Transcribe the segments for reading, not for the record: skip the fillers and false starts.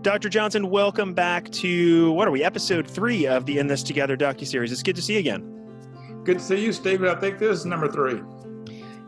Dr. Johnson, welcome back to, what are we, episode 3 of the In This Together docuseries. It's good to see you again. Good to see you, Stephen. I think this is number 3.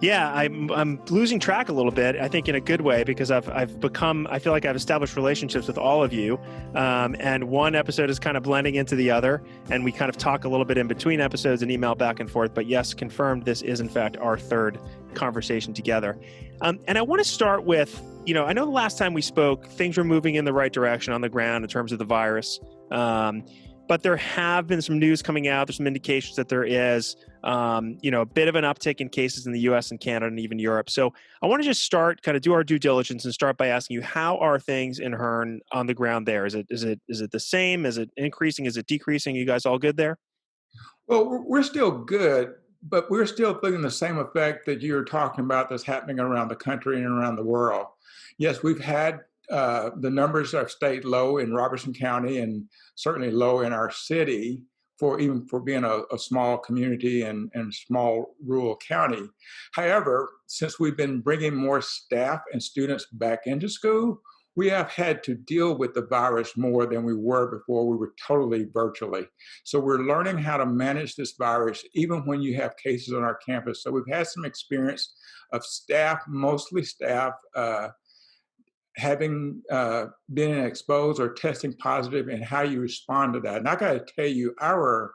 Yeah, I'm losing track a little bit, I think in a good way, because I feel like I've established relationships with all of you. And one episode is kind of blending into the other, and we kind of talk a little bit in between episodes and email back and forth. But yes, confirmed, this is in fact our third conversation together. And I want to start with, I know the last time we spoke, things were moving in the right direction on the ground in terms of the virus. But there have been some news coming out. There's some indications that there is, a bit of an uptick in cases in the U.S. and Canada and even Europe. So I want to just start, kind of do our due diligence and start by asking you, how are things in Hearn on the ground there? Is it the same? Is it increasing? Is it decreasing? You guys all good there? Well, we're still good, but we're still feeling the same effect that you're talking about that's happening around the country and around the world. Yes, we've had the numbers have stayed low in Robertson County and certainly low in our city for being a small community and small rural county. However, since we've been bringing more staff and students back into school, we have had to deal with the virus more than we were before we were totally virtually. So we're learning how to manage this virus even when you have cases on our campus. So we've had some experience of mostly staff, having been exposed or testing positive and how you respond to that. And I got to tell you, our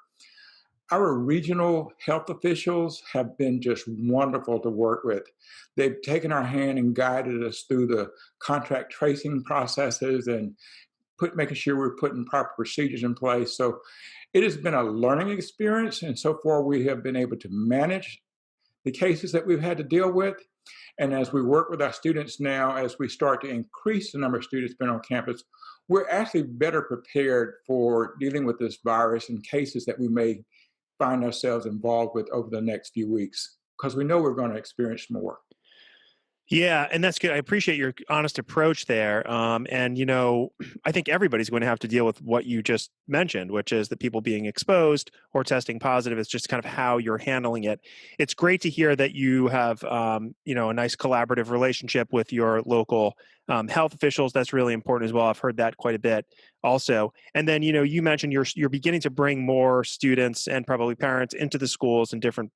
regional health officials have been just wonderful to work with. They've taken our hand and guided us through the contact tracing processes and making sure we're putting proper procedures in place. So it has been a learning experience. And so far, we have been able to manage the cases that we've had to deal with. And as we work with our students now, as we start to increase the number of students been on campus, we're actually better prepared for dealing with this virus and cases that we may find ourselves involved with over the next few weeks, because we know we're going to experience more. Yeah, and that's good. I appreciate your honest approach there. I think everybody's going to have to deal with what you just mentioned, which is the people being exposed or testing positive. It's just kind of how you're handling it. It's great to hear that you have, a nice collaborative relationship with your local health officials. That's really important as well. I've heard that quite a bit also. And then, you mentioned you're beginning to bring more students and probably parents into the schools in different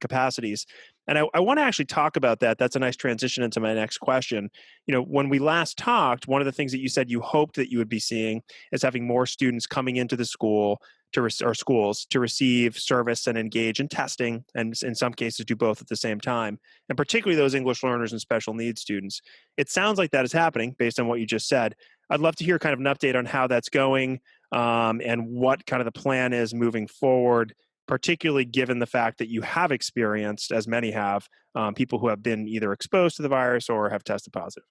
capacities. And I want to actually talk about that. That's a nice transition into my next question. When we last talked, one of the things that you said you hoped that you would be seeing is having more students coming into the school or schools to receive service and engage in testing, and in some cases do both at the same time, and particularly those English learners and special needs students. It sounds like that is happening based on what you just said. I'd love to hear kind of an update on how that's going, and what kind of the plan is moving forward, particularly given the fact that you have experienced, as many have, people who have been either exposed to the virus or have tested positive.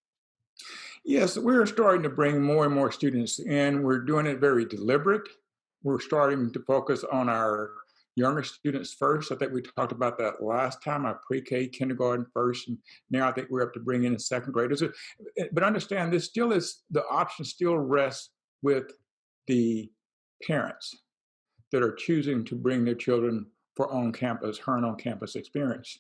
Yes, we're starting to bring more and more students in. We're doing it very deliberate. We're starting to focus on our younger students first. I think we talked about that last time, our pre-K, kindergarten first, and now I think we're up to bringing in second graders. But understand, the option still rests with the parents that are choosing to bring their children for Hearn on-campus experience.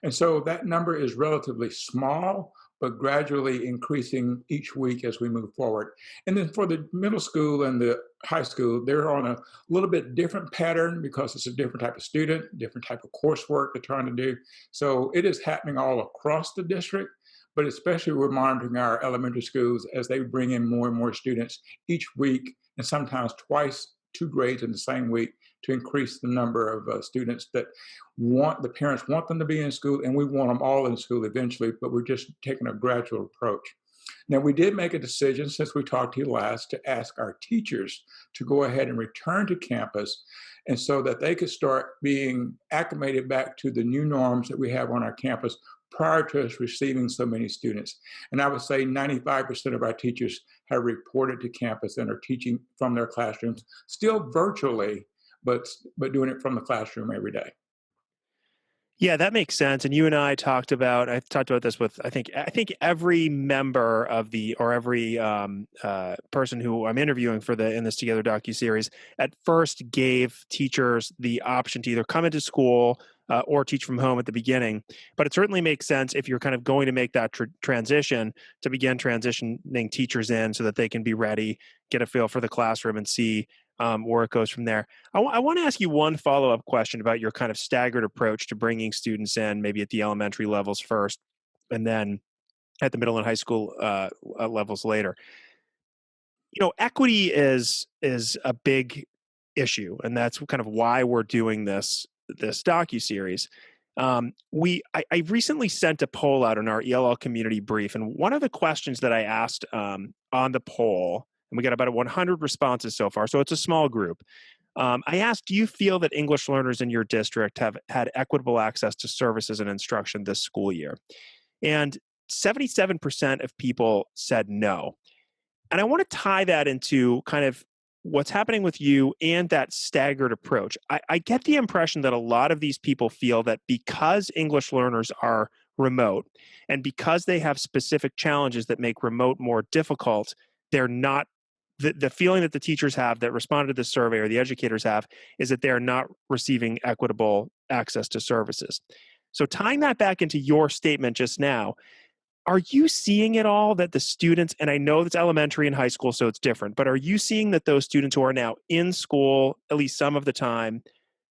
And so that number is relatively small, but gradually increasing each week as we move forward. And then for the middle school and the high school, they're on a little bit different pattern because it's a different type of student, different type of coursework they're trying to do. So it is happening all across the district, but especially we're monitoring our elementary schools as they bring in more and more students each week, and sometimes twice, 2 grades in the same week, to increase the number of students that the parents want them to be in school, and we want them all in school eventually, but we're just taking a gradual approach. Now, we did make a decision since we talked to you last to ask our teachers to go ahead and return to campus, and so that they could start being acclimated back to the new norms that we have on our campus prior to us receiving so many students. And I would say 95% of our teachers have reported to campus and are teaching from their classrooms, still virtually, but doing it from the classroom every day. Yeah, that makes sense. And you and I've talked about this with, I think every member of or every person who I'm interviewing for in this Together docuseries at first gave teachers the option to either come into school or teach from home at the beginning. But it certainly makes sense if you're kind of going to make that transition to begin transitioning teachers in so that they can be ready, get a feel for the classroom and see where it goes from there. I want to ask you one follow-up question about your kind of staggered approach to bringing students in, maybe at the elementary levels first, and then at the middle and high school levels later. Equity is a big issue, and that's kind of why we're doing this docu-series. I recently sent a poll out in our ELL community brief, and one of the questions that I asked on the poll, and we got about 100 responses so far, so it's a small group. I asked, do you feel that English learners in your district have had equitable access to services and instruction this school year? And 77% of people said no. And I want to tie that into kind of what's happening with you and that staggered approach. I get the impression that a lot of these people feel that because English learners are remote and because they have specific challenges that make remote more difficult, they're not. The feeling that the teachers have that responded to this survey or the educators have is that they're not receiving equitable access to services. So tying that back into your statement just now, are you seeing it all that the students, and I know it's elementary and high school, so it's different, but are you seeing that those students who are now in school, at least some of the time,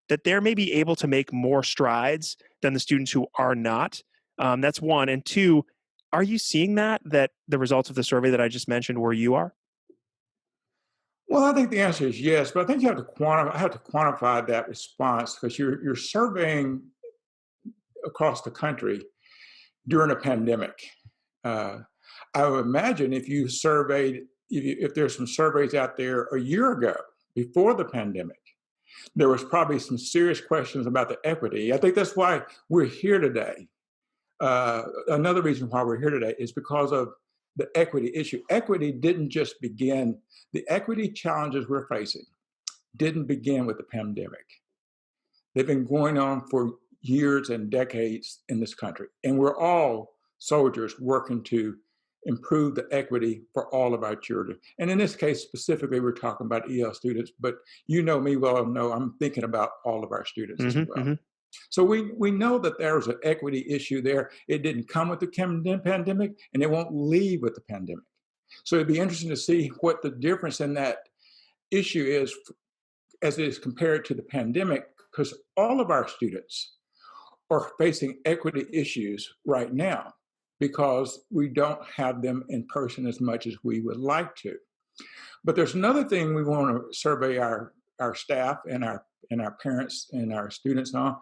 that they're maybe able to make more strides than the students who are not? That's one. And two, are you seeing that the results of the survey that I just mentioned where you are? Well, I think the answer is yes, but I think you have to quantify that response because you're surveying across the country during a pandemic. Uh, I would imagine if you surveyed, if there's some surveys out there a year ago before the pandemic, there was probably some serious questions about the equity. I think that's why we're here today. Another reason why we're here today is because of the equity issue. Equity didn't just begin, the equity challenges we're facing didn't begin with the pandemic. They've been going on for years and decades in this country. And we're all soldiers working to improve the equity for all of our children. And in this case, specifically, we're talking about EL students, but you know me well know I'm thinking about all of our students as Mm-hmm, well. mm-hmm. So we know that there's an equity issue there. It didn't come with the pandemic, and it won't leave with the pandemic. So it'd be interesting to see what the difference in that issue is as it is compared to the pandemic, because all of our students are facing equity issues right now because we don't have them in person as much as we would like to. But there's another thing we want to survey our staff and our parents and our students on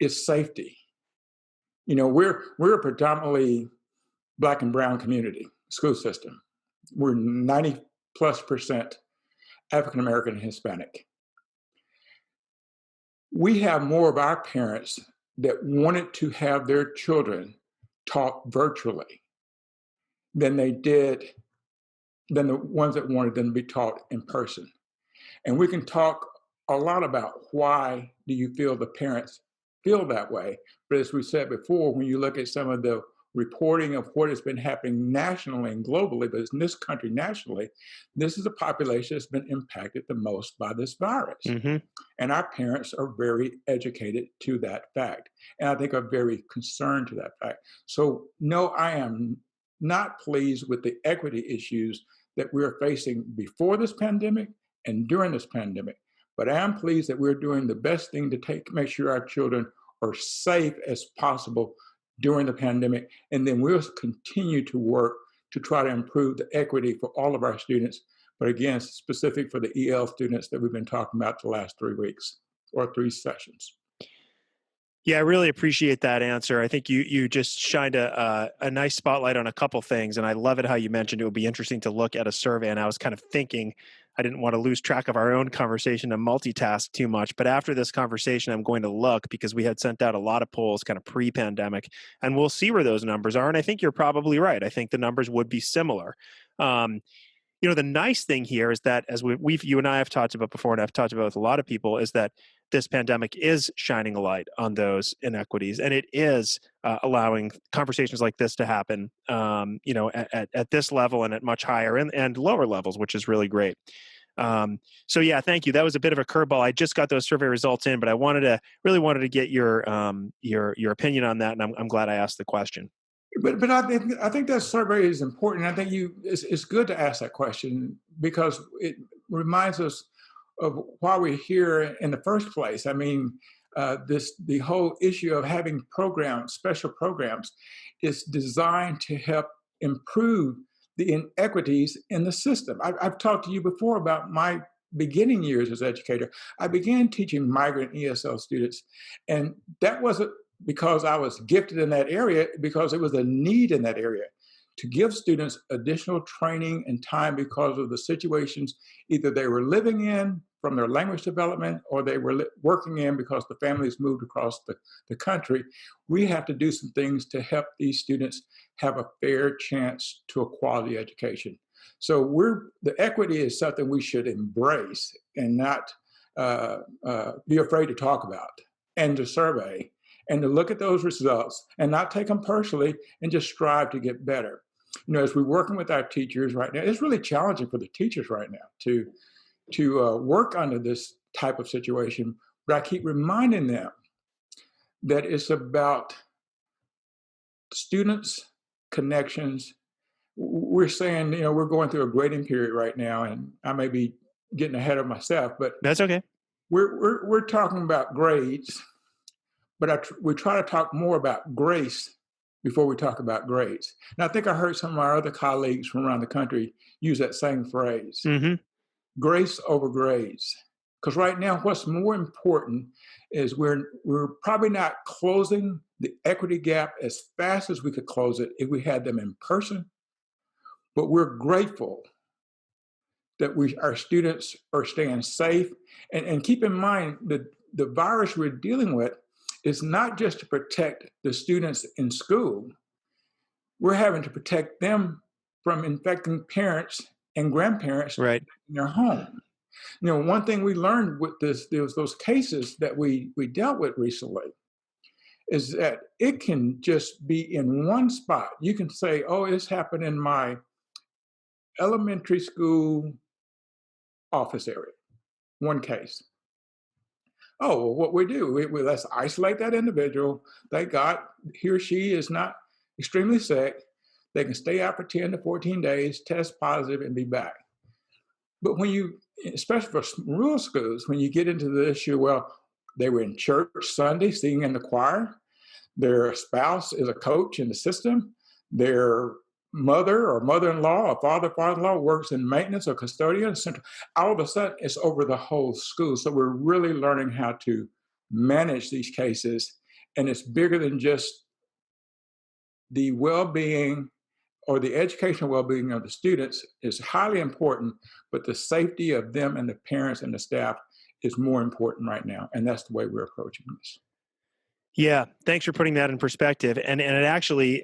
is safety. You know, we're a predominantly Black and brown community school system. We're 90+% African American and Hispanic. We have more of our parents that wanted to have their children taught virtually than they did than the ones that wanted them to be taught in person. And we can talk a lot about why do you feel the parents feel that way. But as we said before, when you look at some of the reporting of what has been happening nationally and globally, but in this country nationally, this is a population that's been impacted the most by this virus. Mm-hmm. And our parents are very educated to that fact. And I think are very concerned to that fact. So, no, I am not pleased with the equity issues that we're facing before this pandemic and during this pandemic. But I am pleased that we're doing the best thing to make sure our children are safe as possible during the pandemic. And then we'll continue to work to try to improve the equity for all of our students. But again, specific for the EL students that we've been talking about the last 3 weeks or 3 sessions. Yeah, I really appreciate that answer. I think you just shined a nice spotlight on a couple things, and I love it how you mentioned it would be interesting to look at a survey. And I was kind of thinking I didn't want to lose track of our own conversation and multitask too much. But after this conversation, I'm going to look because we had sent out a lot of polls kind of pre-pandemic, and we'll see where those numbers are. And I think you're probably right. I think the numbers would be similar. The nice thing here is that as you and I have talked about before, and I've talked about with a lot of people, is that this pandemic is shining a light on those inequities, and it is allowing conversations like this to happen, at this level and at much higher and lower levels, which is really great. So yeah, thank you. That was a bit of a curveball. I just got those survey results in, but I really wanted to get your opinion on that, and I'm glad I asked the question. But I think that survey is important. I think it's good to ask that question because it reminds us of why we're here in the first place. I mean, the whole issue of having programs, special programs, is designed to help improve the inequities in the system. I've talked to you before about my beginning years as educator. I began teaching migrant ESL students, and that wasn't because I was gifted in that area, because it was a need in that area to give students additional training and time because of the situations either they were living in from their language development or they were working in because the families moved across the country. We have to do some things to help these students have a fair chance to a quality education. So the equity is something we should embrace and not be afraid to talk about and to survey and to look at those results and not take them personally and just strive to get better. As we're working with our teachers right now, it's really challenging for the teachers right now to work under this type of situation. But I keep reminding them that it's about students' connections. We're saying, we're going through a grading period right now, and I may be getting ahead of myself, but That's okay. we're talking about grades, but we try to talk more about grace before we talk about grades. And I think I heard some of our other colleagues from around the country use that same phrase, Hmm. grace over grades. Because right now, what's more important is we're probably not closing the equity gap as fast as we could close it if we had them in person, but we're grateful that our students are staying safe. And keep in mind that the virus we're dealing with is not just to protect the students in school. We're having to protect them from infecting parents and grandparents Right. in their home. One thing we learned with those cases that we dealt with recently is that it can just be in one spot. You can say, oh, this happened in my elementary school office area, one case. Oh, well, what we do, let's isolate that individual. Thank God he or she is not extremely sick. They can stay out for 10 to 14 days, test positive, and be back. But especially for rural schools, when you get into the issue, well, they were in church Sunday singing in the choir, their spouse is a coach in the system, their mother or mother-in-law or father-in-law works in maintenance or custodian center. All of a sudden, it's over the whole school. So we're really learning how to manage these cases, and it's bigger than just the well-being or the educational well-being of the students is highly important, but the safety of them and the parents and the staff is more important right now. And that's the way we're approaching this. Yeah, thanks for putting that in perspective. And it actually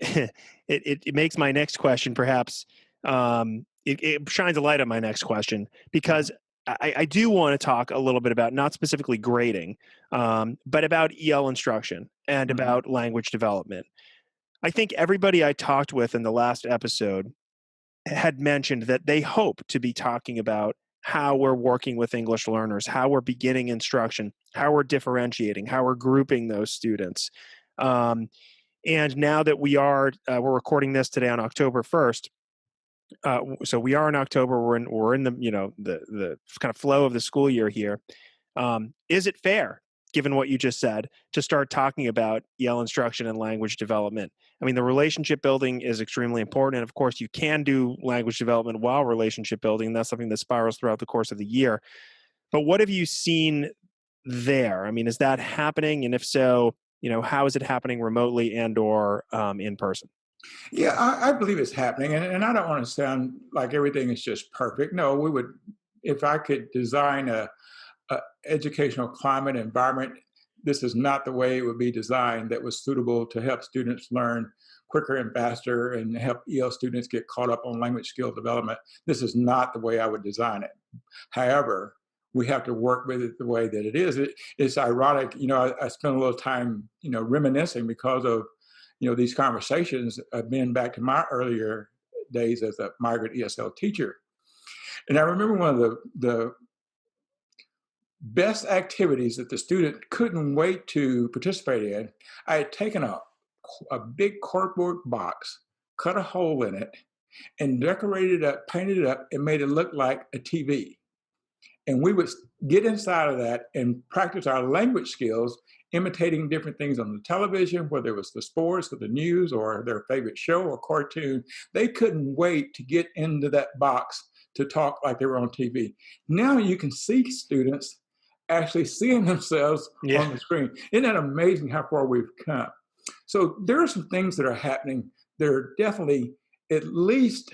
it makes my next question perhaps it shines a light on my next question because I do want to talk a little bit about not specifically grading, but about EL instruction and Mhm. about language development. I think everybody I talked with in the last episode had mentioned that they hope to be talking about how we're working with English learners, how we're beginning instruction, how we're differentiating, how we're grouping those students. Um, and now that we're recording this today on October 1st. So we are in October. We're in the kind of flow of the school year here. Is it fair, given what you just said, to start talking about EL instruction and language development? I mean, the relationship building is extremely important. And of course, you can do language development while relationship building. And that's something that spirals throughout the course of the year. But what have you seen there? I mean, is that happening? And if so, how is it happening remotely and or in person? Yeah, I believe it's happening. And I don't want to sound like everything is just perfect. No, if I could design a educational climate environment, this is not the way it would be designed that was suitable to help students learn quicker and faster and help EL students get caught up on language skill development. This is not the way I would design it. However, we have to work with it the way that it is. It's ironic, I spent a little time, reminiscing because of, these conversations. I've been back to my earlier days as a migrant ESL teacher. And I remember one of the best activities that the student couldn't wait to participate in. I had taken a big cardboard box, cut a hole in it, and decorated it up, painted it up, and made it look like a TV. And we would get inside of that and practice our language skills, imitating different things on the television, whether it was the sports or the news or their favorite show or cartoon. They couldn't wait to get into that box to talk like they were on TV. Now you can see students actually seeing themselves Yeah. on the screen. Isn't that amazing how far we've come? So there are some things that are happening. They're definitely at least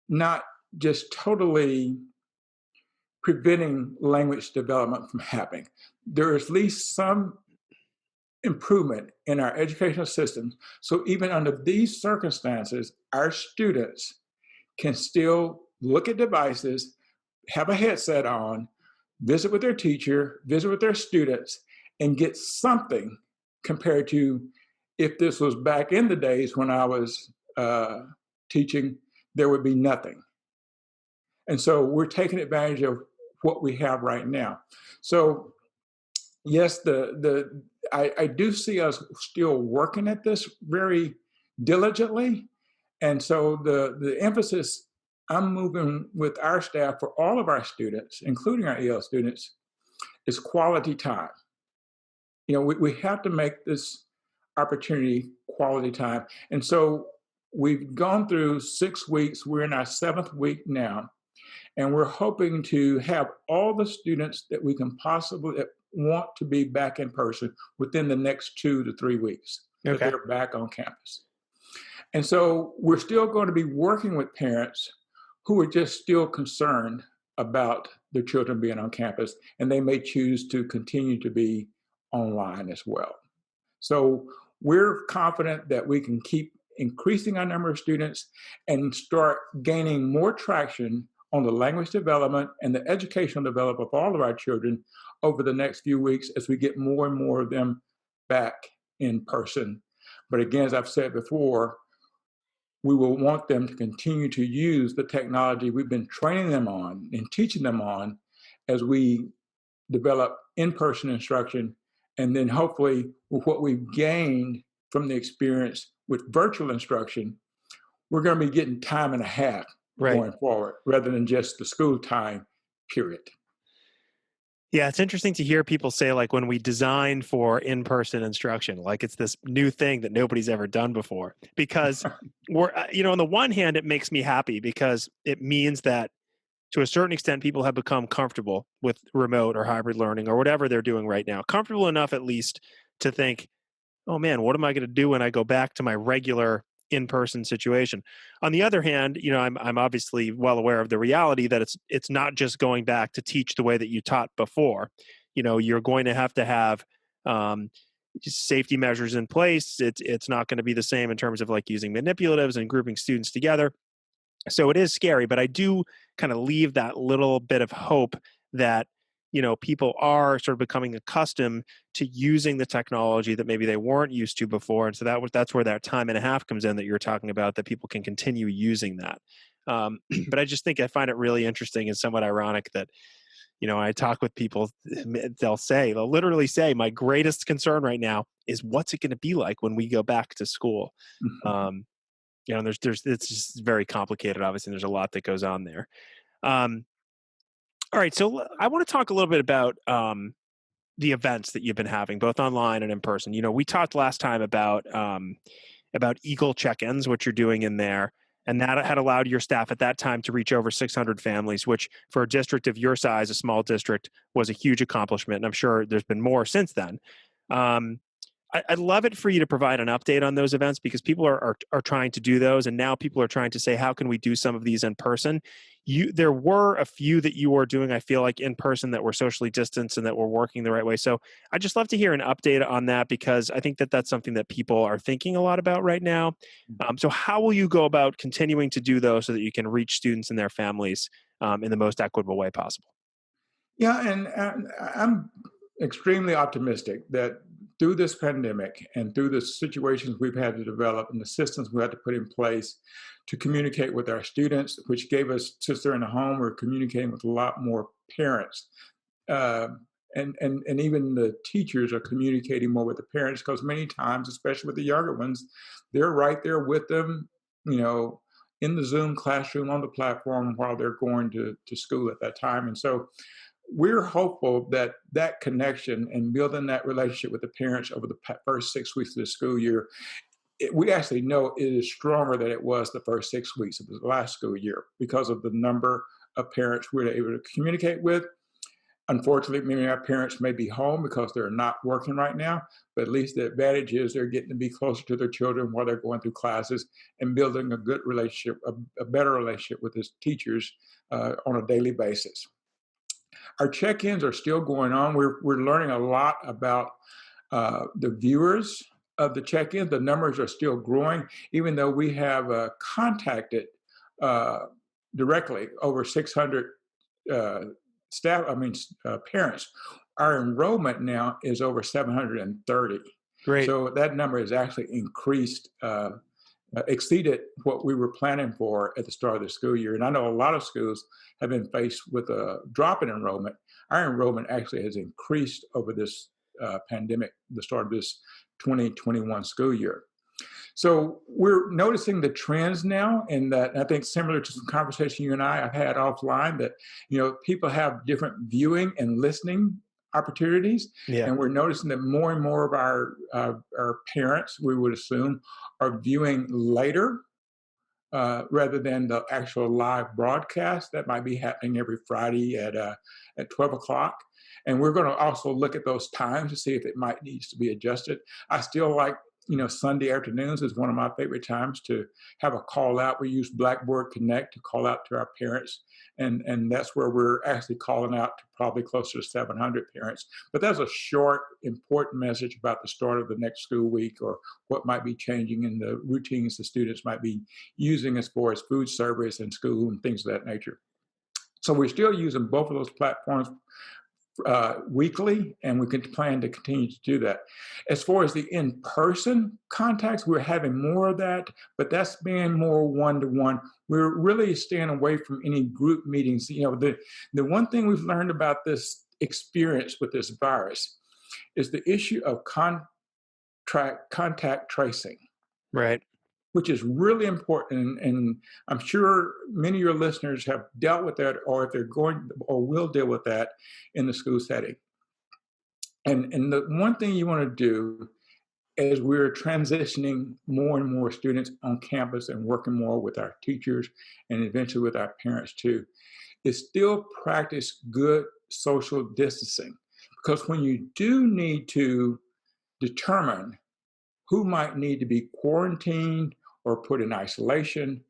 not just totally preventing language development from happening. There is at least some improvement in our educational systems. So even under these circumstances, our students can still look at devices, have a headset on, visit with their teacher, visit with their students, and get something compared to if this was back in the days when I was teaching, there would be nothing. And so we're taking advantage of what we have right now. So yes, I do see us still working at this very diligently. And so the emphasis I'm moving with our staff for all of our students, including our EL students, is quality time. We have to make this opportunity quality time. And so we've gone through 6 weeks. We're in our 7th week now. And we're hoping to have all the students that we can possibly want to be back in person within the next 2 to 3 weeks, that Okay. they're back on campus. And so we're still going to be working with parents who are just still concerned about their children being on campus, and they may choose to continue to be online as well. So we're confident that we can keep increasing our number of students and start gaining more traction on the language development and the educational development of all of our children over the next few weeks as we get more and more of them back in person. But again, as I've said before, we will want them to continue to use the technology we've been training them on and teaching them on as we develop in-person instruction. And then hopefully with what we've gained from the experience with virtual instruction, we're going to be getting time and a half Right. going forward rather than just the school time period. Yeah, it's interesting to hear people say, like, when we design for in-person instruction, like it's this new thing that nobody's ever done before. Because we're, on the one hand, it makes me happy because it means that to a certain extent, people have become comfortable with remote or hybrid learning or whatever they're doing right now. Comfortable enough, at least, to think, oh man, what am I going to do when I go back to my regular in-person situation? On the other hand, I'm obviously well aware of the reality that it's not just going back to teach the way that you taught before. You're going to have um, safety measures in place. It's not going to be the same in terms of like using manipulatives and grouping students together. So it is scary, but I do kind of leave that little bit of hope that people are sort of becoming accustomed to using the technology that maybe they weren't used to before, and so that's where that time and a half comes in that you're talking about, that people can continue using that. But I just think I find it really interesting and somewhat ironic that I talk with people, they'll literally say, my greatest concern right now is what's it going to be like when we go back to school. And it's just very complicated, obviously, and there's a lot that goes on there. All right, so I want to talk a little bit about the events that you've been having, both online and in person. We talked last time about Eagle check-ins, what you're doing in there, and that had allowed your staff at that time to reach over 600 families, which for a district of your size, a small district, was a huge accomplishment. And I'm sure there's been more since then. I'd love it for you to provide an update on those events, because people are trying to do those, and now people are trying to say, how can we do some of these in person? There were a few that you were doing, I feel like, in person that were socially distanced and that were working the right way. So I'd just love to hear an update on that, because I think that that's something that people are thinking a lot about right now. So how will you go about continuing to do those so that you can reach students and their families in the most equitable way possible? Yeah, and I'm extremely optimistic that through this pandemic and through the situations we've had to develop and the systems we had to put in place to communicate with our students, which gave us, since they're in the home, we're communicating with a lot more parents. Uh, and even the teachers are communicating more with the parents because many times, especially with the younger ones, they're right there with them, you know, in the Zoom classroom on the platform while they're going to school at that time. And so we're hopeful that that connection and building that relationship with the parents over the first 6 weeks of the school year, we actually know it is stronger than it was the first 6 weeks of the last school year because of the number of parents we're able to communicate with. Unfortunately, many of our parents may be home because they're not working right now, but at least the advantage is they're getting to be closer to their children while they're going through classes and building a good relationship, a better relationship with his teachers on a daily basis. Our check-ins are still going on. We're learning a lot about the viewers of the check-in. The numbers are still growing, even though we have contacted uh, directly over 600 uh, staff. I mean, parents. Our enrollment now is over 730. Great. So that number has actually increased exceeded what we were planning for at the start of the school year. And I know a lot of schools have been faced with a drop in enrollment. Our enrollment actually has increased over this pandemic, the start of this 2021 school year. So we're noticing the trends now, and that I think similar to some conversation you and I have had offline, that people have different viewing and listening opportunities, Yeah. and we're noticing that more and more of our parents, we would assume, are viewing later rather than the actual live broadcast that might be happening every Friday at 12 o'clock. And we're going to also look at those times to see if it might needs to be adjusted. I still like, Sunday afternoons is one of my favorite times to have a call out. We use Blackboard Connect to call out to our parents, and that's where we're actually calling out to probably closer to 700 parents. But that's a short, important message about the start of the next school week or what might be changing in the routines the students might be using as far as food service and school and things of that nature. So we're still using both of those platforms weekly, and we can plan to continue to do that. As far as the in-person contacts, we're having more of that, but that's being more one-to-one. We're really staying away from any group meetings. The one thing we've learned about this experience with this virus is the issue of contact tracing, Right. which is really important. And I'm sure many of your listeners have dealt with that, or if they're going or will deal with that in the school setting. And the one thing you want to do as we're transitioning more and more students on campus and working more with our teachers and eventually with our parents too, is still practice good social distancing. Because when you do need to determine who might need to be quarantined or put in isolation,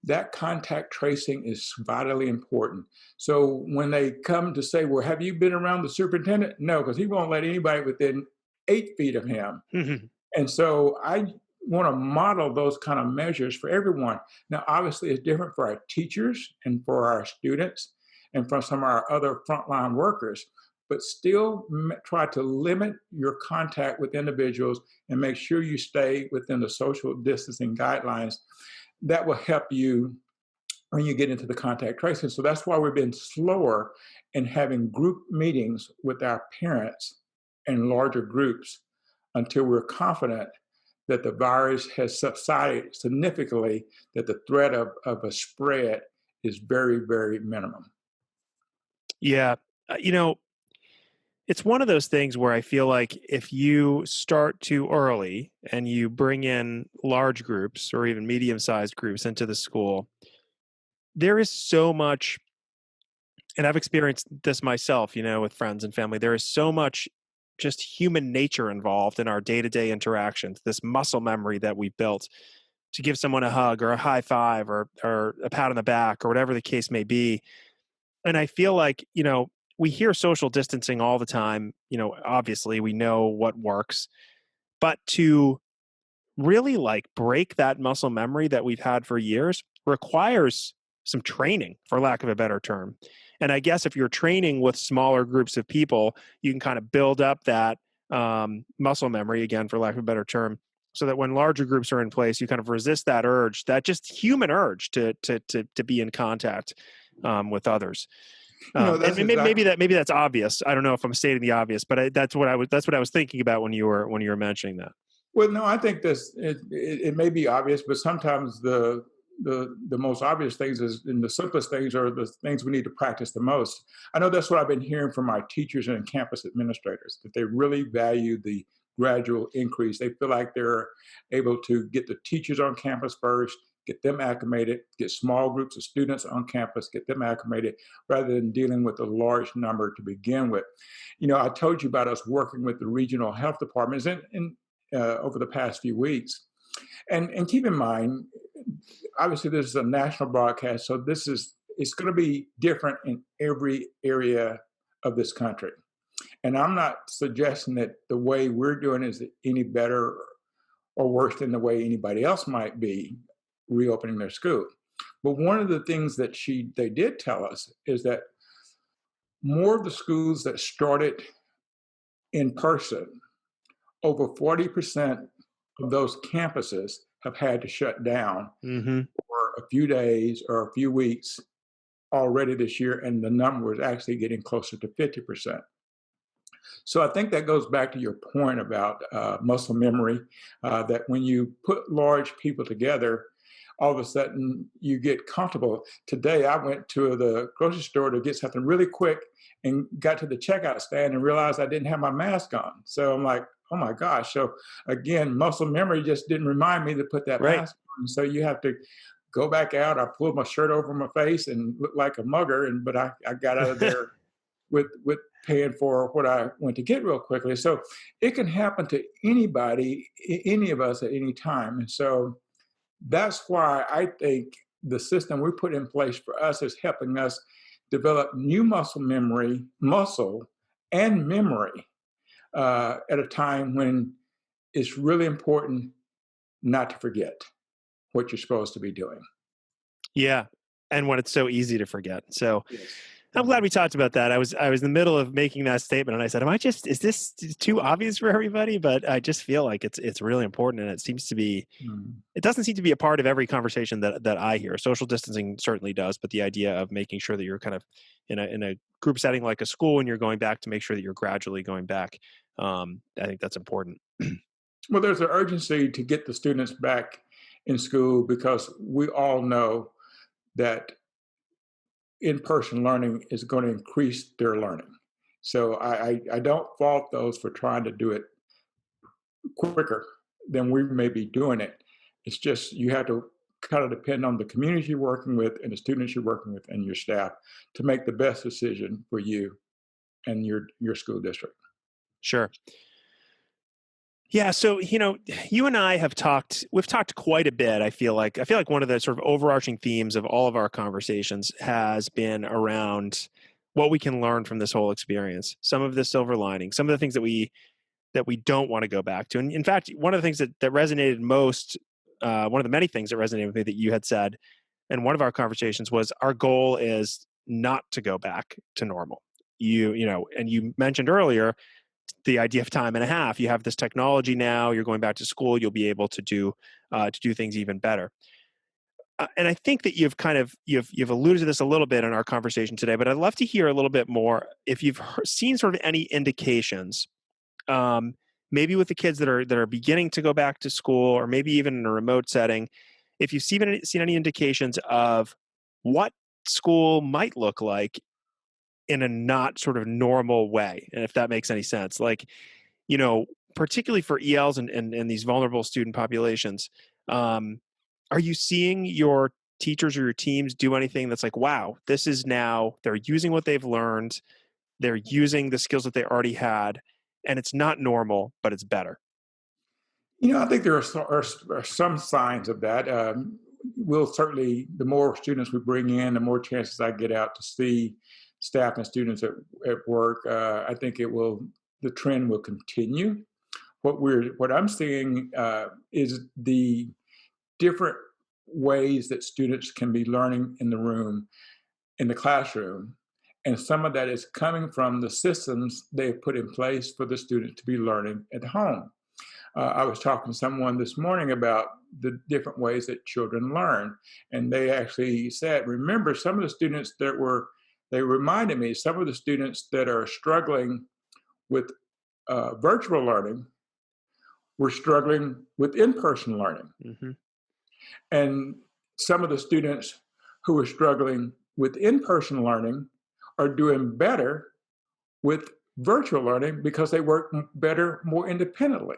that contact tracing is vitally important. So when they come to say, well, have you been around the superintendent? No, because he won't let anybody within 8 feet of him. And so I want to model those kind of measures for everyone. Now, obviously, it's different for our teachers and for our students and for some of our other frontline workers, but still try to limit your contact with individuals and make sure you stay within the social distancing guidelines. That will help you when you get into the contact tracing. So that's why we've been slower in having group meetings with our parents in larger groups until we're confident that the virus has subsided significantly, that the threat of a spread is very, very minimum. Yeah. It's one of those things where I feel like if you start too early and you bring in large groups or even medium-sized groups into the school, there is so much, and I've experienced this myself, with friends and family. There is so much just human nature involved in our day-to-day interactions, this muscle memory that we built to give someone a hug or a high five or a pat on the back or whatever the case may be. And I feel like, we hear social distancing all the time. Obviously we know what works, but to really like break that muscle memory that we've had for years requires some training, for lack of a better term. And I guess if you're training with smaller groups of people, you can kind of build up that muscle memory, again, for lack of a better term, so that when larger groups are in place, you kind of resist that urge, that just human urge to be in contact with others. And That's exactly. maybe that's obvious. I don't know if I'm stating the obvious, but that's what I was thinking about when you were mentioning that. Well, no, I think it may be obvious, but sometimes the most obvious things is, and the simplest things are the things we need to practice the most. I know that's what I've been hearing from my teachers and campus administrators, that they really value the gradual increase. They feel like they're able to get the teachers on campus first, get them acclimated, get small groups of students on campus, get them acclimated, rather than dealing with a large number to begin with. I told you about us working with the regional health departments over the past few weeks. And keep in mind, obviously this is a national broadcast, so it's going to be different in every area of this country. And I'm not suggesting that the way we're doing is any better or worse than the way anybody else might be reopening their school. But one of the things that they did tell us is that more of the schools that started in person, over 40% of those campuses have had to shut down Mm-hmm. for a few days or a few weeks already this year, and the number is actually getting closer to 50%. So I think that goes back to your point about muscle memory, that when you put large people together, all of a sudden you get comfortable. Today, I went to the grocery store to get something really quick and got to the checkout stand and realized I didn't have my mask on. So I'm like, oh my gosh. So again, muscle memory just didn't remind me to put that Right. mask on. So you have to go back out. I pulled my shirt over my face and looked like a mugger, but I got out of there with paying for what I went to get real quickly. So it can happen to anybody, any of us at any time. And so that's why I think the system we put in place for us is helping us develop new muscle and memory at a time when it's really important not to forget what you're supposed to be doing. Yeah. And when it's so easy to forget. So Yes. I'm glad we talked about that. I was in the middle of making that statement and I said, is this too obvious for everybody? But I just feel like it's really important, and Mm. it doesn't seem to be a part of every conversation that I hear. Social distancing certainly does, but the idea of making sure that you're kind of in a group setting like a school and you're going back, to make sure that you're gradually going back. I think that's important. Well, there's an urgency to get the students back in school because we all know that in-person learning is going to increase their learning. So I don't fault those for trying to do it quicker than we may be doing it. It's just you have to kind of depend on the community you're working with and the students you're working with and your staff to make the best decision for you and your school district. Sure. Yeah, so you and I we've talked quite a bit. I feel like one of the sort of overarching themes of all of our conversations has been around what we can learn from this whole experience. Some of the silver lining, some of the things that we don't want to go back to. And in fact, one of the things that resonated most, one of the many things that resonated with me that you had said in one of our conversations was, our goal is not to go back to normal. And you mentioned earlier the idea of time and a half. You have this technology now. You're going back to school. You'll be able to do things even better. And I think that you've alluded to this a little bit in our conversation today, but I'd love to hear a little bit more if you've seen sort of any indications, maybe with the kids that are beginning to go back to school, or maybe even in a remote setting, if you've seen any indications of what school might look like in a not sort of normal way, and if that makes any sense, like, particularly for ELs and these vulnerable student populations, um, are you seeing your teachers or your teams do anything that's like, wow, this is now they're using what they've learned, they're using the skills that they already had, and it's not normal, but it's better? I think there are some signs of that. We'll certainly, the more students we bring in, the more chances I get out to see staff and students at work. I think the trend will continue. What I'm seeing is the different ways that students can be learning in the room, in the classroom. And some of that is coming from the systems they've put in place for the student to be learning at home. I was talking to someone this morning about the different ways that children learn. And they actually said, remember, some of the students they reminded me, some of the students that are struggling with virtual learning were struggling with in person learning. Mm-hmm. And some of the students who are struggling with in person learning are doing better with virtual learning because they work better more independently.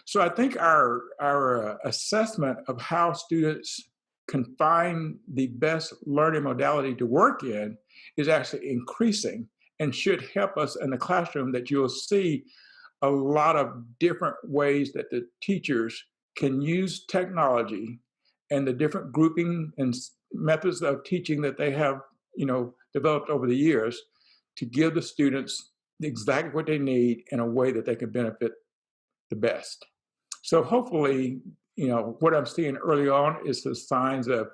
So I think our assessment of how students can find the best learning modality to work in is actually increasing and should help us in the classroom, that you'll see a lot of different ways that the teachers can use technology and the different grouping and methods of teaching that they have, developed over the years to give the students exactly what they need in a way that they can benefit the best. So hopefully, what I'm seeing early on is the signs of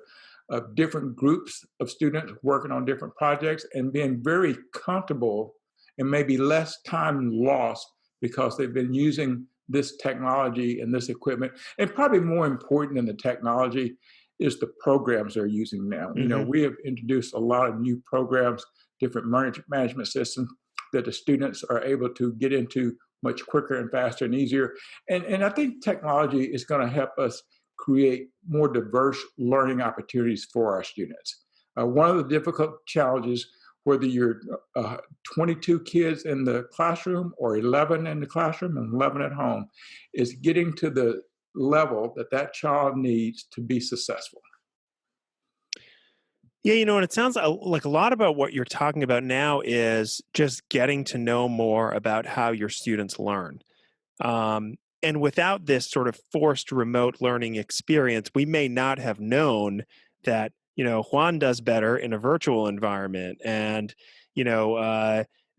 different groups of students working on different projects and being very comfortable, and maybe less time lost because they've been using this technology and this equipment. And probably more important than the technology is the programs they're using now. Mm-hmm. We have introduced a lot of new programs, different management systems that the students are able to get into much quicker and faster and easier. And I think technology is going to help us create more diverse learning opportunities for our students. One of the difficult challenges, whether you're 22 kids in the classroom or 11 in the classroom and 11 at home, is getting to the level that that child needs to be successful. Yeah, and it sounds like a lot about what you're talking about now is just getting to know more about how your students learn. And without this sort of forced remote learning experience, we may not have known that, Juan does better in a virtual environment, and,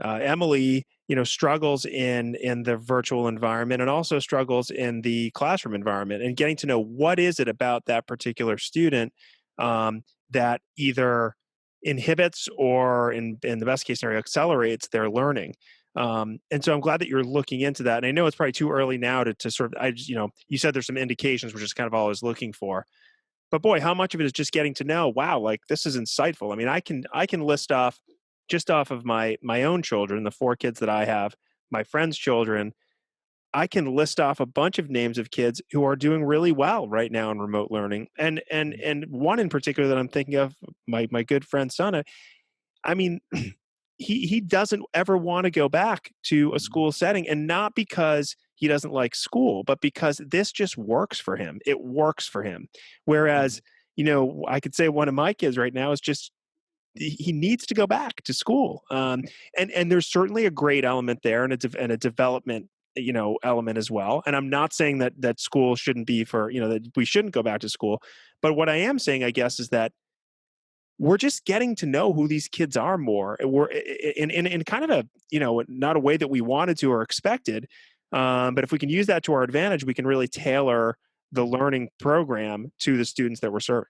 Emily, struggles in the virtual environment and also struggles in the classroom environment. And getting to know what is it about that particular student that either inhibits or, in the best case scenario, accelerates their learning. And so I'm glad that you're looking into that. And I know it's probably too early now to sort of, you said there's some indications, which is kind of all I was looking for. But boy, how much of it is just getting to know, wow, like this is insightful. I mean, I can list off, just off of my own children, the 4 kids that I have, my friends' children, I can list off a bunch of names of kids who are doing really well right now in remote learning. And one in particular that I'm thinking of, my good friend Sana, I mean, he doesn't ever want to go back to a school setting, and not because he doesn't like school, but because this just works for him. It works for him. Whereas, I could say one of my kids right now is just, he needs to go back to school. And there's certainly a grade element there, and a development, element as well. And I'm not saying that school shouldn't be for, that we shouldn't go back to school. But what I am saying, I guess, is that we're just getting to know who these kids are more. We're in kind of a, not a way that we wanted to or expected. But if we can use that to our advantage, we can really tailor the learning program to the students that we're serving.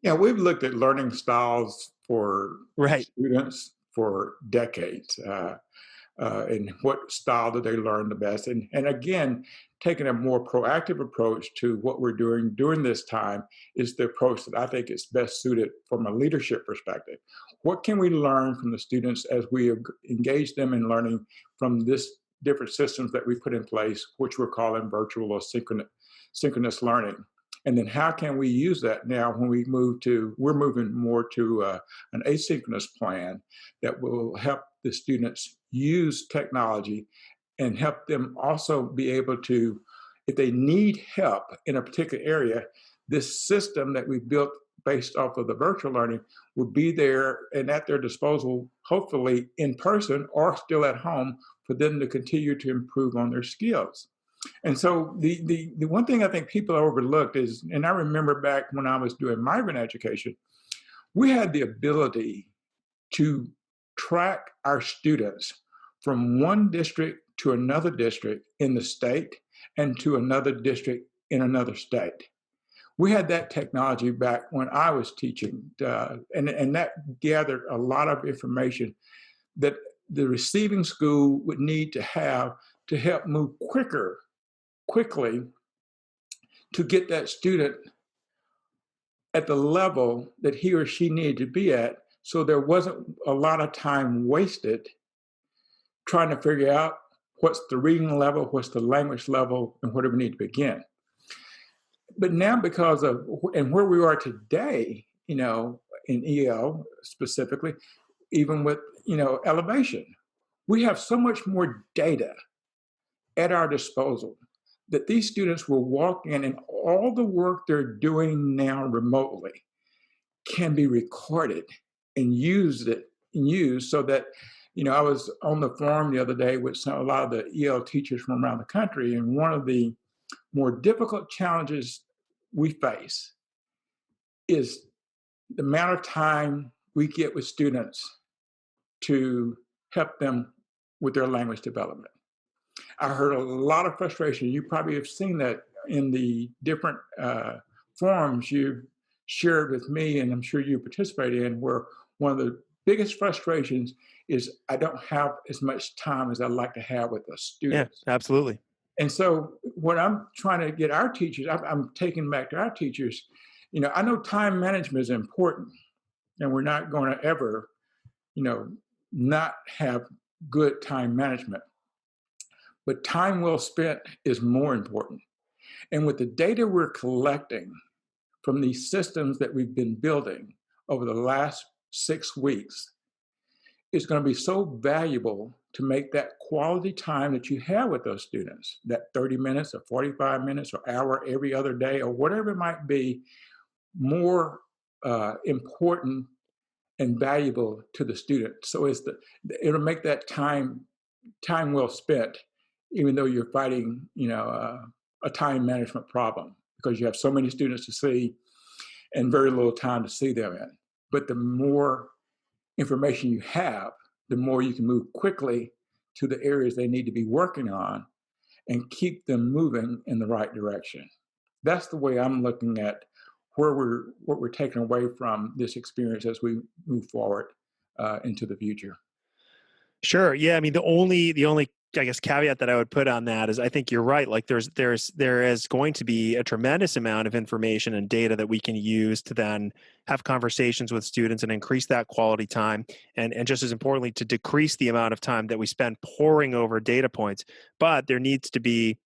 Yeah, we've looked at learning styles for Right. students for decades. And what style do they learn the best? And again, taking a more proactive approach to what we're doing during this time is the approach that I think is best suited from a leadership perspective. What can we learn from the students as we engage them in learning from this different systems that we put in place, which we're calling virtual or synchronous learning? And then how can we use that now when we're moving more to an asynchronous plan that will help the students use technology and help them also be able to, if they need help in a particular area, this system that we built based off of the virtual learning will be there and at their disposal, hopefully in person or still at home, for them to continue to improve on their skills. And so the one thing I think people overlooked is, and I remember back when I was doing migrant education, we had the ability to track our students from one district to another district in the state and to another district in another state. We had that technology back when I was teaching, and that gathered a lot of information that the receiving school would need to have to help move quickly to get that student at the level that he or she needed to be at, so there wasn't a lot of time wasted trying to figure out what's the reading level, what's the language level, and where do we need to begin. But now, because of and where we are today, in EL specifically, even with elevation, we have so much more data at our disposal that these students will walk in, and all the work they're doing now remotely can be recorded and used so that, I was on the forum the other day with a lot of the EL teachers from around the country, and one of the more difficult challenges we face is the amount of time we get with students to help them with their language development. I heard a lot of frustration. You probably have seen that in the different forums you've shared with me, and I'm sure you participate in, where one of the biggest frustrations is I don't have as much time as I'd like to have with the Yeah, students. absolutely. And so what I'm trying to get our teachers, I'm taking back to our teachers, I know time management is important, and we're not going to ever, not have good time management. But time well spent is more important. And with the data we're collecting from these systems that we've been building over the last 6 weeks, it's going to be so valuable to make that quality time that you have with those students, that 30 minutes or 45 minutes or hour every other day or whatever it might be, more important and valuable to the student. So it'll make that time well spent, even though you're fighting, a time management problem because you have so many students to see and very little time to see them in. But the more information you have, the more you can move quickly to the areas they need to be working on and keep them moving in the right direction. That's the way I'm looking at what we're taking away from this experience as we move forward into the future. Sure. Yeah. I mean, the only I guess caveat that I would put on that is I think you're right. Like there is going to be a tremendous amount of information and data that we can use to then have conversations with students and increase that quality time, and just as importantly, to decrease the amount of time that we spend poring over data points. But there need to be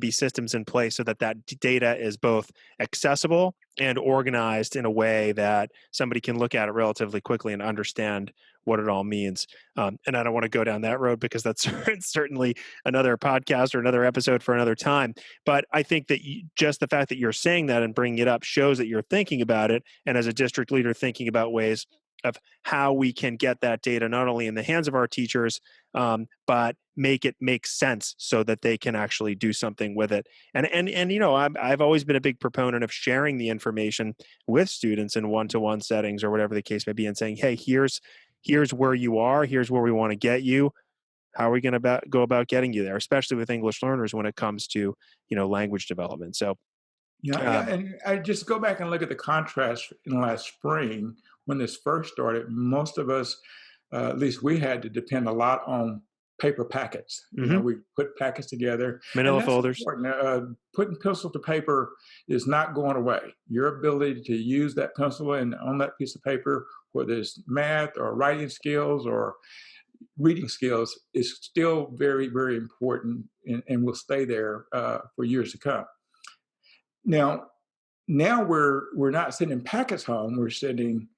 systems in place so that data is both accessible and organized in a way that somebody can look at it relatively quickly and understand what it all means. And I don't want to go down that road because that's certainly another podcast or another episode for another time. But I think that just the fact that you're saying that and bringing it up shows that you're thinking about it, and as a district leader, thinking about ways of how we can get that data not only in the hands of our teachers, but make it make sense so that they can actually do something with it. And I've always been a big proponent of sharing the information with students in one-to-one settings or whatever the case may be, and saying, hey, here's where you are, here's where we want to get you. How are we going to go about getting you there, especially with English learners when it comes to language development? So Yeah, and I just go back and look at the contrast in last spring when this first started. Most of us, at least we had to depend a lot on paper packets. mhm, We put packets together, and manila that's folders. important. Putting pencil to paper is not going away. Your ability to use that pencil and on that piece of paper, whether it's math or writing skills or reading skills, is still very, very important and will stay there for years to come. Now, we're not sending packets home. We're sending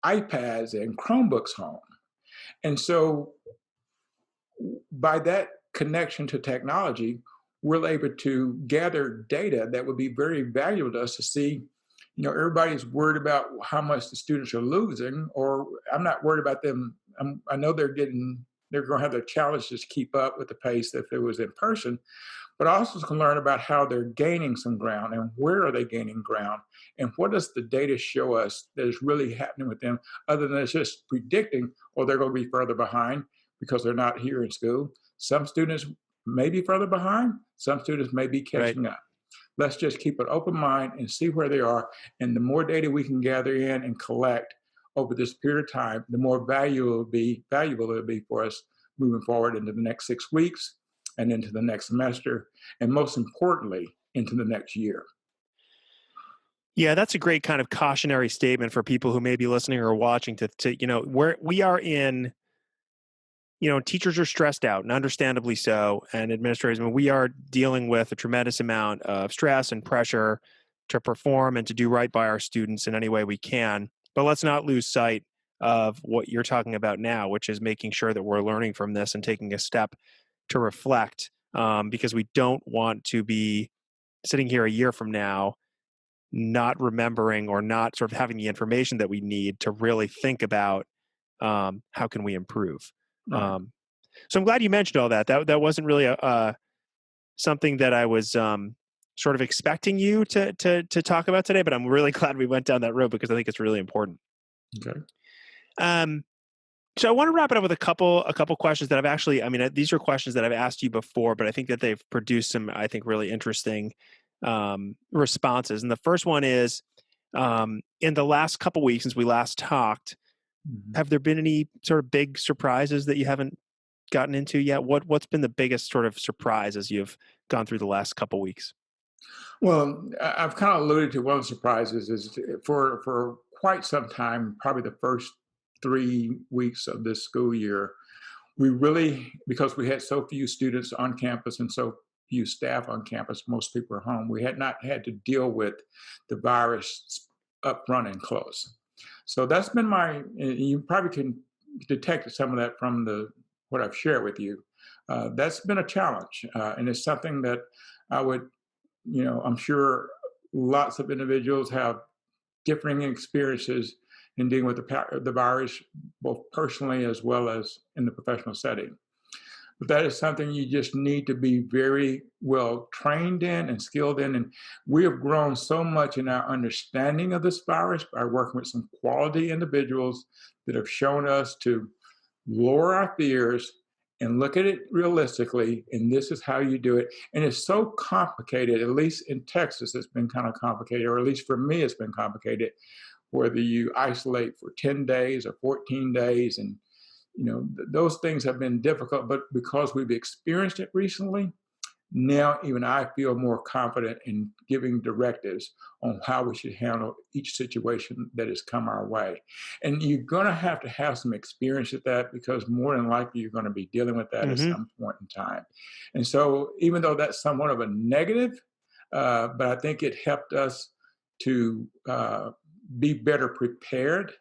iPads and Chromebooks home. And so by that connection to technology, we're able to gather data that would be very valuable to us to see. Everybody's worried about how much the students are losing, or I'm not worried about them. I know they're going to have their challenges to keep up with the pace if it was in person, but I also can learn about how they're gaining some ground and where are they gaining ground and what does the data show us that is really happening with them, other than it's just predicting, or they're going to be further behind because they're not here in school. Some students may be further behind, some students may be Right. catching up. Let's just keep an open mind and see where they are. And the more data we can gather in and collect over this period of time, the more valuable it'll be for us moving forward into the next 6 weeks and into the next semester, and most importantly, into the next year. Yeah, that's a great kind of cautionary statement for people who may be listening or watching to where we are in, teachers are stressed out and understandably so. And administrators, I mean, we are dealing with a tremendous amount of stress and pressure to perform and to do right by our students in any way we can. But let's not lose sight of what you're talking about now, which is making sure that we're learning from this and taking a step to reflect, because we don't want to be sitting here a year from now not remembering or not sort of having the information that we need to really think about, how can we improve. Right. Um, so I'm glad you mentioned all that. That wasn't really something that I was sort of expecting you to talk about today, but I'm really glad we went down that road because I think it's really important. Okay. Um, so I want to wrap it up with a couple questions that I've actually, I mean, these are questions that I've asked you before, but I think that they've produced some, I think, really interesting responses. And the first one is, in the last couple weeks since we last talked, Mhm. have there been any sort of big surprises that you haven't gotten into yet? What's been the biggest sort of surprise as you've gone through the last couple weeks? Well, I've kind of alluded to one of the surprises is for quite some time, probably the first 3 weeks of this school year, we really, because we had so few students on campus and so few staff on campus, most people are home, we had not had to deal with the virus up front and close. So that's been you probably can detect some of that from what I've shared with you. That's been a challenge, and it's something that I would, I'm sure lots of individuals have differing experiences in dealing with the virus, both personally as well as in the professional setting. But that is something you just need to be very well trained in and skilled in. And we have grown so much in our understanding of this virus by working with some quality individuals that have shown us to lower our fears and look at it realistically. And this is how you do it. And it's so complicated, at least in Texas, it's been kind of complicated, or at least for me, it's been complicated, whether you isolate for 10 days or 14 days. And, those things have been difficult, but because we've experienced it recently, now even I feel more confident in giving directives on how we should handle each situation that has come our way. And you're going to have some experience at that, because more than likely you're going to be dealing with that at Hmm. some point in time. And so even though that's somewhat of a negative, but I think it helped us to be better prepared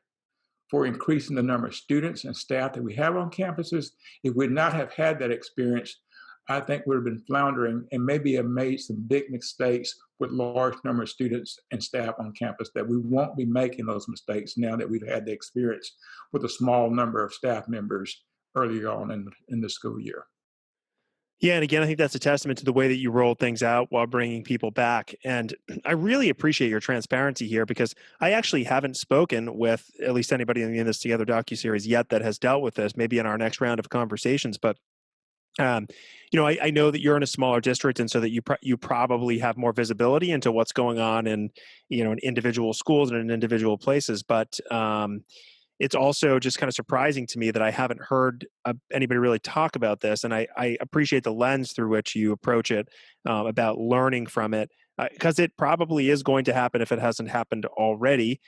for increasing the number of students and staff that we have on campuses. If we'd not have had that experience, I think we'd have been floundering and maybe have made some big mistakes with large number of students and staff on campus, that we won't be making those mistakes now that we've had the experience with a small number of staff members early on in the school year. Yeah, and again, I think that's a testament to the way that you rolled things out while bringing people back. And I really appreciate your transparency here, because I actually haven't spoken with at least anybody in the In This Together docuseries yet that has dealt with this. Maybe in our next round of conversations, but um, I know that you're in a smaller district, and so that you probably have more visibility into what's going on in individual schools and in individual places. But it's also just kind of surprising to me that I haven't heard anybody really talk about this. And I appreciate the lens through which you approach it, about learning from it, because it probably is going to happen if it hasn't happened already.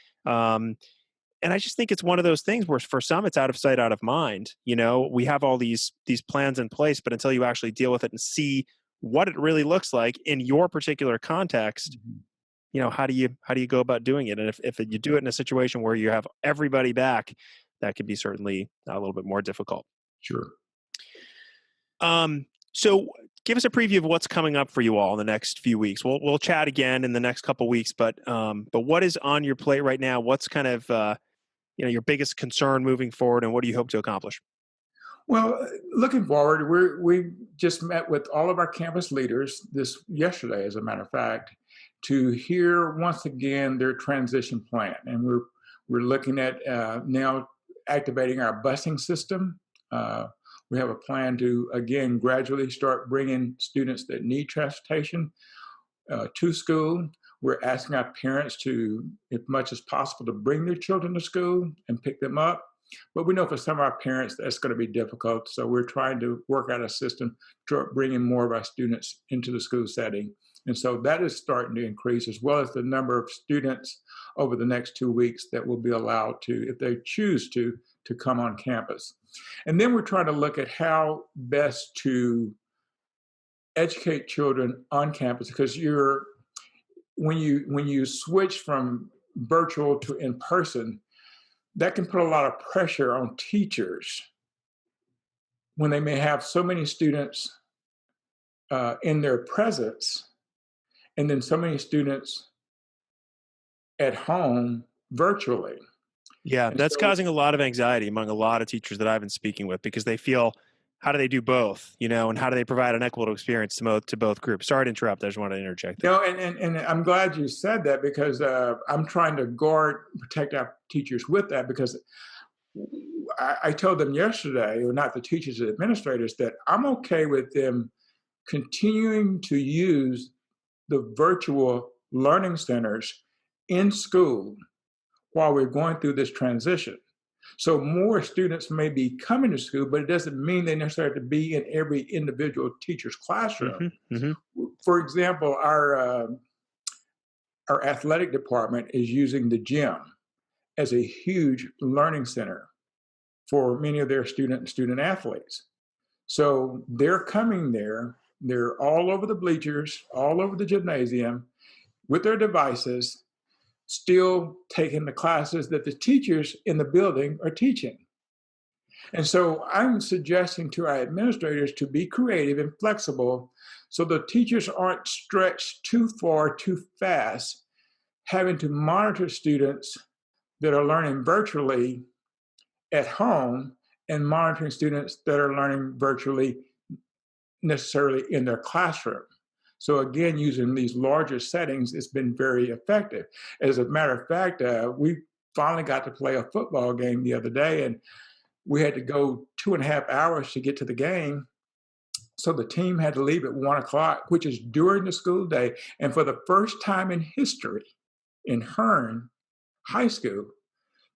And I just think it's one of those things where for some it's out of sight, out of mind. We have all these plans in place, but until you actually deal with it and see what it really looks like in your particular context, Mhm. how do you go about doing it? And if you do it in a situation where you have everybody back, that could be certainly a little bit more difficult. Sure. So give us a preview of what's coming up for you all in the next few weeks. We'll chat again in the next couple weeks, but what is on your plate right now? What's kind of your biggest concern moving forward, and what do you hope to accomplish? Well, looking forward, we just met with all of our campus leaders this yesterday, as a matter of fact, to hear once again their transition plan, and we're looking at now activating our busing system. Uh, we have a plan to again gradually start bringing students that need transportation to school. We're asking our parents to, as much as possible, to bring their children to school and pick them up. But we know for some of our parents that's going to be difficult. So we're trying to work out a system to bringing more of our students into the school setting. And so that is starting to increase, as well as the number of students over the next 2 weeks that will be allowed to, if they choose to come on campus. And then we're trying to look at how best to educate children on campus, because when you switch from virtual to in person, that can put a lot of pressure on teachers when they may have so many students in their presence, and then so many students at home virtually. Yeah, And that's so, causing a lot of anxiety among a lot of teachers that I've been speaking with because they feel, how do they do both, and how do they provide an equitable experience to both groups? Sorry to interrupt. I just wanted to interject there. and I'm glad you said that, because I'm trying to protect our teachers with that, because I told them yesterday, or not the teachers, the administrators, that I'm okay with them continuing to use the virtual learning centers in school while we're going through this transition. So more students may be coming to school, but it doesn't mean they necessarily have to be in every individual teacher's classroom. Hmm. For example, our athletic department is using the gym as a huge learning center for many of their student athletes. So they're coming there. They're all over the bleachers, all over the gymnasium with their devices, still taking the classes that the teachers in the building are teaching. And so I'm suggesting to our administrators to be creative and flexible so the teachers aren't stretched too far, too fast, having to monitor students that are learning virtually at home and monitoring students that are learning virtually necessarily in their classroom. So again, using these larger settings, it's been very effective. As a matter of fact, we finally got to play a football game the other day, and we had to go 2.5 hours to get to the game. So the team had to leave at 1 o'clock, which is during the school day. And for the first time in history in Hearn High School,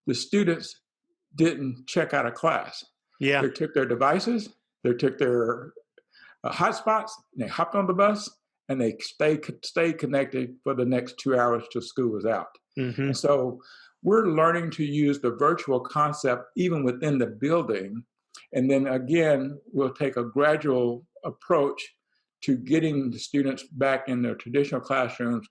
the students didn't check out of class. Yeah. They took their devices, they took their hotspots, and they hopped on the bus, and they stayed connected for the next 2 hours till school was out. Hmm. And so we're learning to use the virtual concept even within the building. And then again, we'll take a gradual approach to getting the students back in their traditional classrooms,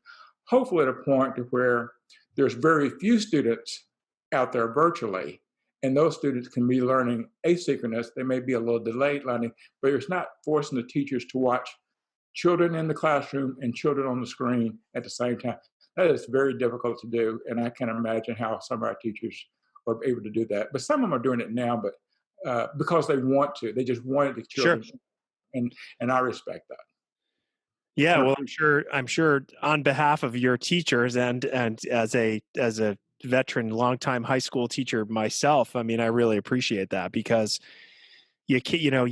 hopefully at a point to where there's very few students out there virtually, and those students can be learning asynchronous. They may be a little delayed learning, but it's not forcing the teachers to watch children in the classroom and children on the screen at the same time. That is very difficult to do, and I can imagine how some of our teachers are able to do that. But some of them are doing it now, but because they want to, they just wanted the Sure. children, and I respect that. Yeah, well, I'm sure on behalf of your teachers and as a veteran, longtime high school teacher myself, I mean, I really appreciate that because you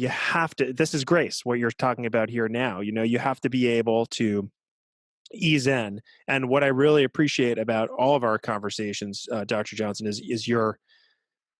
have to. This is grace, what you're talking about here now. You have to be able to ease in. And what I really appreciate about all of our conversations, Dr. Johnson, is your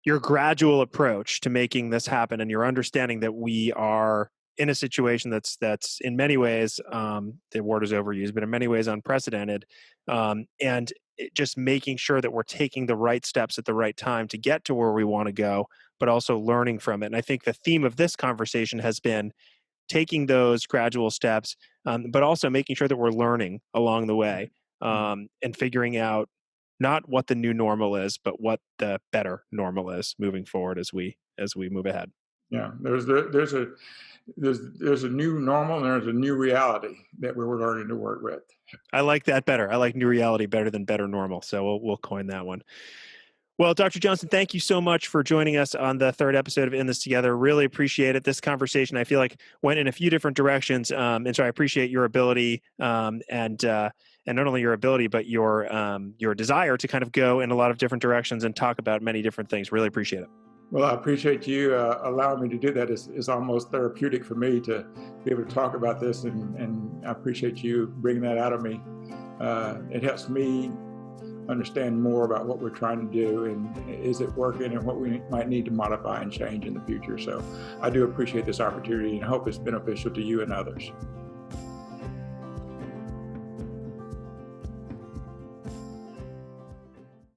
gradual approach to making this happen, and your understanding that we are in a situation that's in many ways, the word is overused, but in many ways unprecedented, and just making sure that we're taking the right steps at the right time to get to where we want to go, but also learning from it. And I think the theme of this conversation has been taking those gradual steps, but also making sure that we're learning along the way, and figuring out not what the new normal is, but what the better normal is moving forward as we move ahead. Yeah, there's a new normal, and there's a new reality that we're learning to work with. I like that better. I like new reality better than better normal. So we'll coin that one. Well, Dr. Johnson, thank you so much for joining us on the third episode of In This Together. Really appreciate it. This conversation, I feel like, went in a few different directions, and so I appreciate your ability, and not only your ability, but your desire to kind of go in a lot of different directions and talk about many different things. Really appreciate it. Well, I appreciate you allowing me to do that. It's almost therapeutic for me to be able to talk about this, and I appreciate you bringing that out of me. It helps me understand more about what we're trying to do and is it working and what we might need to modify and change in the future. So I do appreciate this opportunity and hope it's beneficial to you and others.